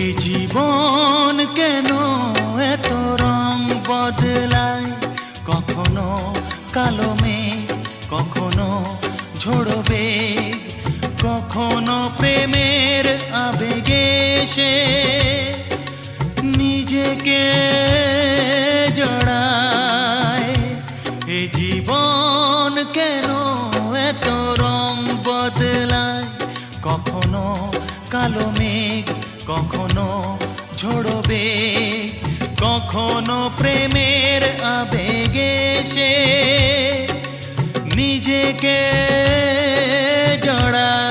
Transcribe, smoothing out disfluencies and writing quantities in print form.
এ জীবন কেন এত রং বদলায়, কখনো কালো মেঘ, কখনো ঝোড়ো বেগ, কখনো প্রেমের আবেগে সে নিজেকে জড়ায়। এ জীবন কেন এত রং বদলায়, কখনো কালো মেঘ, কখনো ঝোড়ো বেগ, কখনো প্রেমের আবেগে সে নিজেকে জড়ায়।